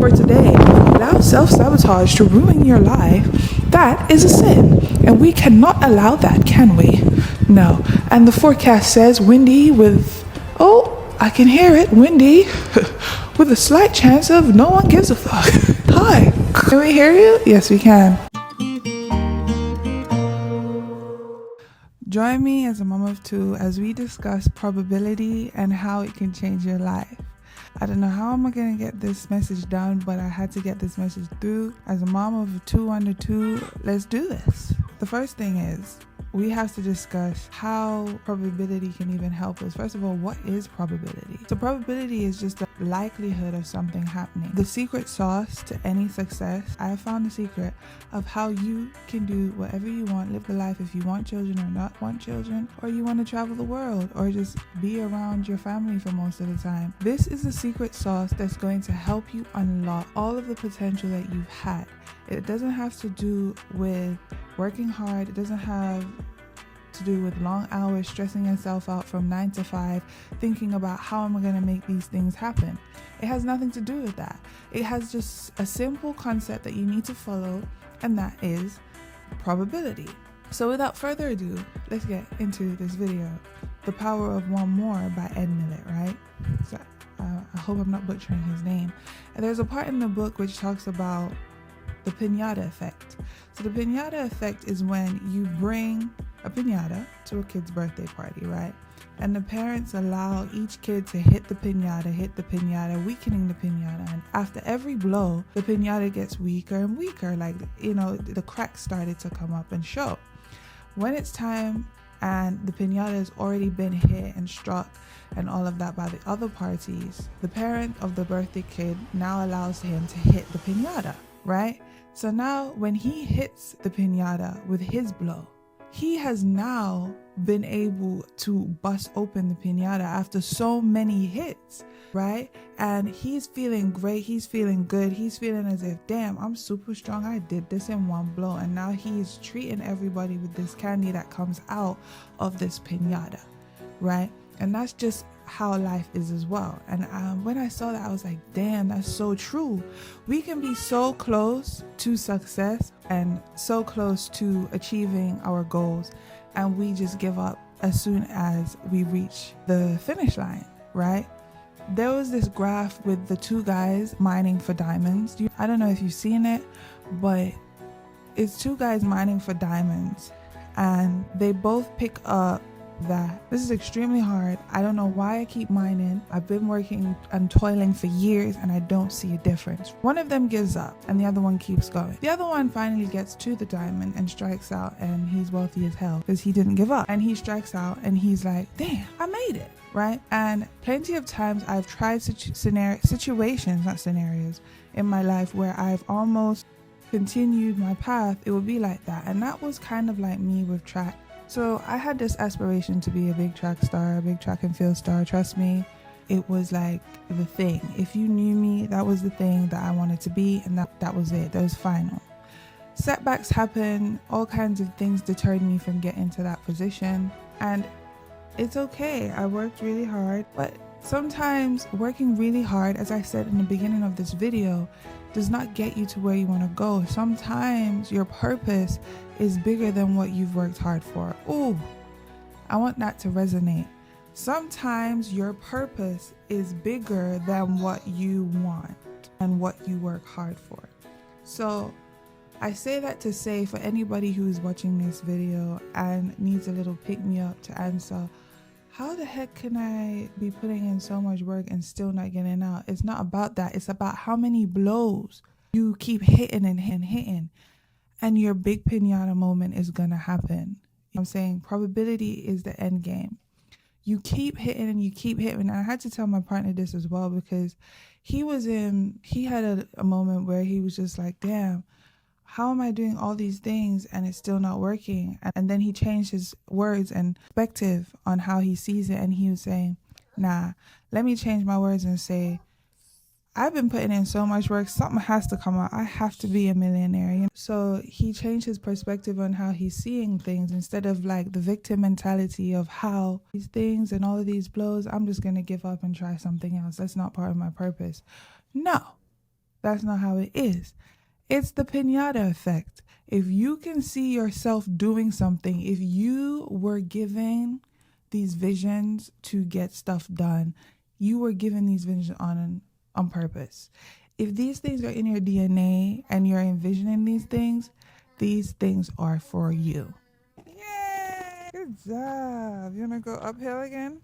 for today. Allow self-sabotage to ruin your life. That is a sin, and we cannot allow that, can we? No. And the forecast says windy with, I can hear it, windy, with a slight chance of no one gives a fuck. Hi, can we hear you? Yes, we can. Join me as a mom of two as we discuss probability and how it can change your life. I don't know how am I going to get this message done, but I had to get this message through. As a mom of two under two, let's do this. The first thing is, we have to discuss how probability can even help us. First of all, what is probability? So probability is just the likelihood of something happening. The secret sauce to any success, I have found the secret of how you can do whatever you want, live the life if you want children or not want children, or you want to travel the world or just be around your family for most of the time. This is the secret sauce that's going to help you unlock all of the potential that you've had. It doesn't have to do with working hard. It doesn't have to do with long hours, stressing yourself out from 9 to 5, thinking about how am I going to make these things happen. It has nothing to do with that. It has just a simple concept that you need to follow, and that is probability. So without further ado, let's get into this video. The Power of One More by Ed Millett, right? So I hope I'm not butchering his name. And there's a part in the book which talks about the piñata effect. So the piñata effect is when you bring a piñata to a kid's birthday party, right? And the parents allow each kid to hit the piñata, weakening the piñata. And after every blow, the piñata gets weaker and weaker, like, the cracks started to come up and show. When it's time and the piñata has already been hit and struck and all of that by the other parties, the parent of the birthday kid now allows him to hit the piñata, right? So now when he hits the piñata with his blow, he has now been able to bust open the piñata after so many hits, right? And he's feeling great. He's feeling good. He's feeling as if, damn, I'm super strong. I did this in one blow. And now he's treating everybody with this candy that comes out of this piñata, right? And that's just how life is as well. And when I saw that, I was like, damn, that's so true. We can be so close to success and so close to achieving our goals, and we just give up as soon as we reach the finish line, right? There was this graph with the two guys mining for diamonds. I don't know if you've seen it, but it's two guys mining for diamonds, and they both pick up that this is extremely hard. I don't know why I keep mining. I've been working and toiling for years and I don't see a difference. One of them gives up and the other one keeps going. The other one finally gets to the diamond and strikes out, and he's wealthy as hell because he didn't give up. And he strikes out and he's like, damn, I made it, right? And plenty of times I've tried situations, not scenarios, in my life where I've almost continued my path. It would be like that. And that was kind of like me with track. So I had this aspiration to be a big track star, a big track and field star. Trust me, it was like the thing. If you knew me, that was the thing that I wanted to be, and that was it. That was final. Setbacks happen. All kinds of things deterred me from getting to that position. And it's okay. I worked really hard. But sometimes working really hard, as I said in the beginning of this video, does not get you to where you want to go. Sometimes your purpose is bigger than what you've worked hard for. Ooh, I want that to resonate. Sometimes your purpose is bigger than what you want and what you work hard for. So I say that to say, for anybody who's watching this video and needs a little pick-me-up to answer, how the heck can I be putting in so much work and still not getting out? It's not about that. It's about how many blows you keep hitting and hitting, and your big piñata moment is going to happen. I'm saying probability is the end game. You keep hitting and you keep hitting. And I had to tell my partner this as well, because he had a moment where he was just like, damn, how am I doing all these things and it's still not working? And then he changed his words and perspective on how he sees it. And he was saying, nah, let me change my words and say, I've been putting in so much work, something has to come out. I have to be a millionaire. So he changed his perspective on how he's seeing things, instead of like the victim mentality of how these things and all of these blows, I'm just going to give up and try something else. That's not part of my purpose. No, That's not how it is. It's the piñata effect. If you can see yourself doing something, if you were given these visions to get stuff done, you were given these visions on purpose. If these things are in your DNA and you're envisioning these things are for you. Yay! Good job. You wanna go uphill again?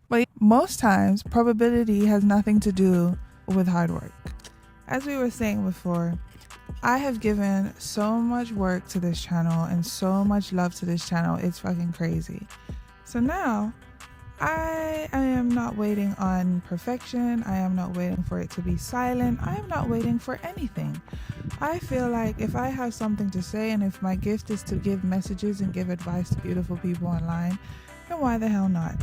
But most times, probability has nothing to do with hard work. As we were saying before, I have given so much work to this channel and so much love to this channel. It's fucking crazy. So now, I am not waiting on perfection. I am not waiting for it to be silent. I am not waiting for anything. I feel like if I have something to say and if my gift is to give messages and give advice to beautiful people online, then why the hell not?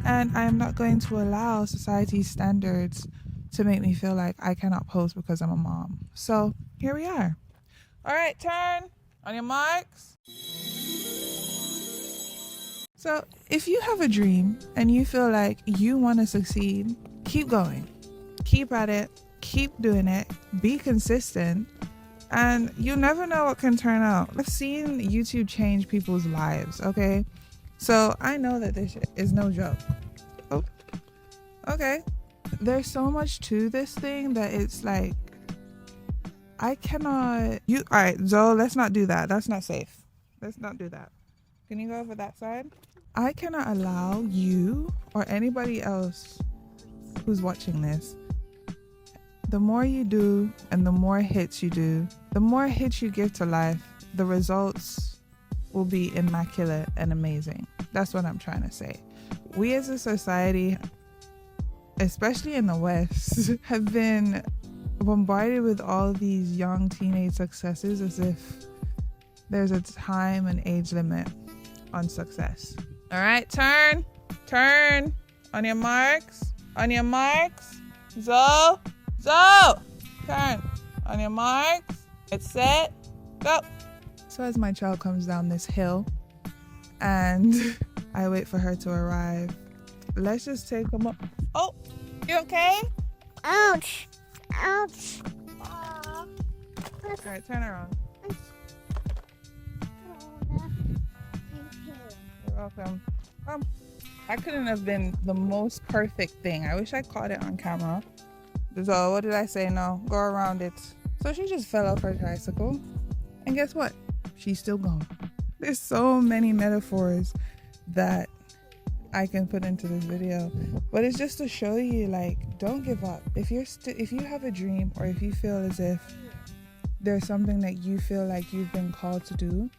And I am not going to allow society's standards to make me feel like I cannot post because I'm a mom. So here we are. All right, turn on your marks. So if you have a dream and you feel like you want to succeed, keep going, keep at it, keep doing it, be consistent, and you never know what can turn out. I've seen YouTube change people's lives, okay? So I know that this is no joke. Oh, okay. There's so much to this thing that it's like, I cannot, all right, Zoe, let's not do that. That's not safe. Let's not do that. Can you go over that side? I cannot allow you or anybody else who's watching this. The more you do and the more hits you do, the more hits you give to life, the results will be immaculate and amazing. That's what I'm trying to say. We as a society, especially in the West, have been bombarded with all these young teenage successes as if there's a time and age limit on success. All right, turn on your marks, Zoe, turn on your marks, it's set, go. So as my child comes down this hill and I wait for her to arrive, let's just take them up. Oh, you okay? Ouch. All right, turn around. You're welcome. I couldn't have been the most perfect thing. I wish I caught it on camera. So what did I say? No, go around it. So she just fell off her tricycle. And guess what? She's still going. There's so many metaphors that I can put into this video, but it's just to show you, like, don't give up. If you have a dream, or if you feel as if there's something that you feel like you've been called to do.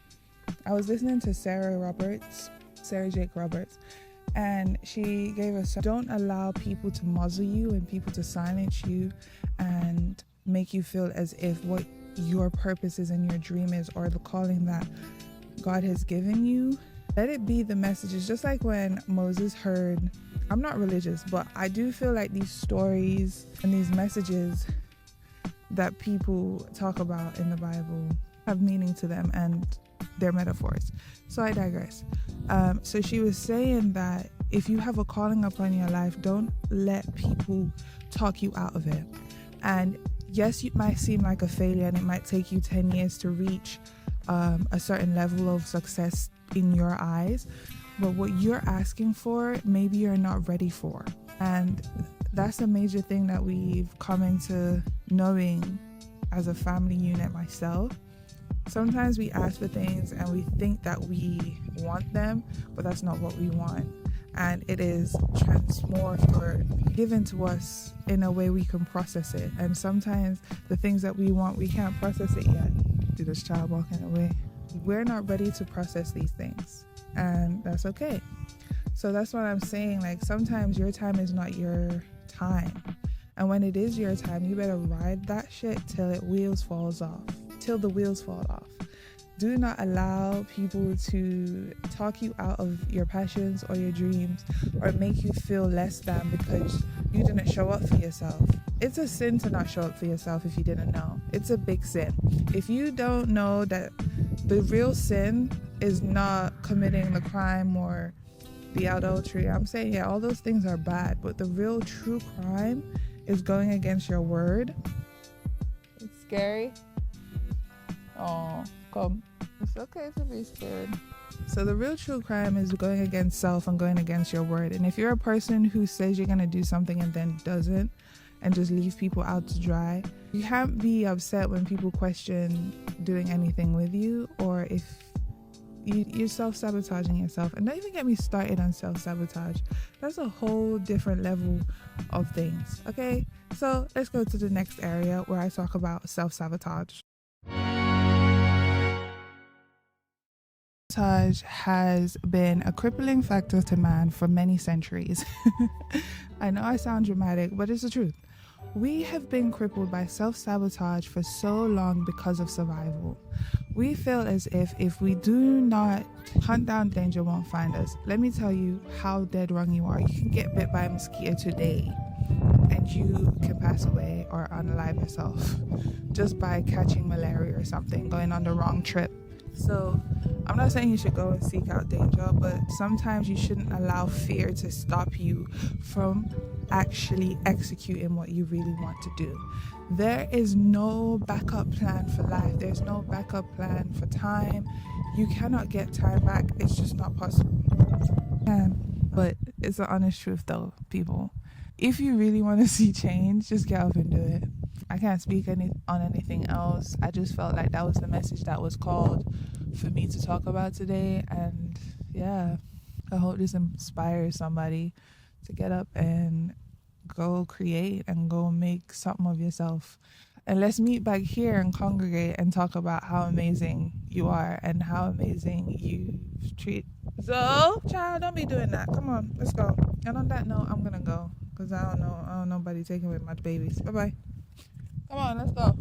I was listening to Sarah Jake Roberts, and she gave us, don't allow people to muzzle you and people to silence you and make you feel as if what your purpose is and your dream is, or the calling that God has given you. Let it be the messages. Just like when Moses heard, I'm not religious, but I do feel like these stories and these messages that people talk about in the Bible have meaning to them, and they're metaphors. So I digress. So she was saying that if you have a calling upon your life, don't let people talk you out of it. And yes, it might seem like a failure, and it might take you 10 years to reach a certain level of success in your eyes, but what you're asking for, maybe you're not ready for. And that's a major thing that we've come into knowing as a family unit. Myself, sometimes we ask for things and we think that we want them, but that's not what we want. And it is transmorphed or given to us in a way we can process it. And sometimes the things that we want, we can't process it yet. Do this child walking away. We're not ready to process these things, and that's okay. So that's what I'm saying. Like, sometimes your time is not your time, and when it is your time, you better ride that shit till the wheels fall off. Do not allow people to talk you out of your passions or your dreams, or make you feel less than because you didn't show up for yourself. It's a sin to not show up for yourself if you didn't know. It's a big sin. If you don't know that the real sin is not committing the crime or the adultery, I'm saying, yeah, all those things are bad, but the real true crime is going against your word. It's scary. Oh, come. It's okay to be scared. So the real true crime is going against self and going against your word. And if you're a person who says you're going to do something and then doesn't, and just leave people out to dry, you can't be upset when people question doing anything with you, or if you're self-sabotaging yourself. And don't even get me started on self-sabotage. That's a whole different level of things. Okay, so let's go to the next area where I talk about self-sabotage. Sabotage has been a crippling factor to man for many centuries. I know I sound dramatic, but it's the truth. We have been crippled by self-sabotage for so long because of survival. We feel as if we do not hunt down danger won't find us. Let me tell you how dead wrong you are. You can get bit by a mosquito today and you can pass away or unalive yourself just by catching malaria or something, going on the wrong trip. So I'm not saying you should go and seek out danger, but sometimes you shouldn't allow fear to stop you from actually executing what you really want to do. There is no backup plan for life. There's no backup plan for time. You cannot get time back. It's just not possible. But it's the honest truth though, people. If you really want to see change, just get up and do it. I can't speak on anything else. I just felt like that was the message that was called for me to talk about today. And yeah, I hope this inspires somebody to get up and go create and go make something of yourself. And let's meet back here and congregate and talk about how amazing you are and how amazing you treat. So, child, don't be doing that. Come on, let's go. And on that note, I'm gonna go because I don't know nobody taking with my babies. Bye bye. Come on, let's go.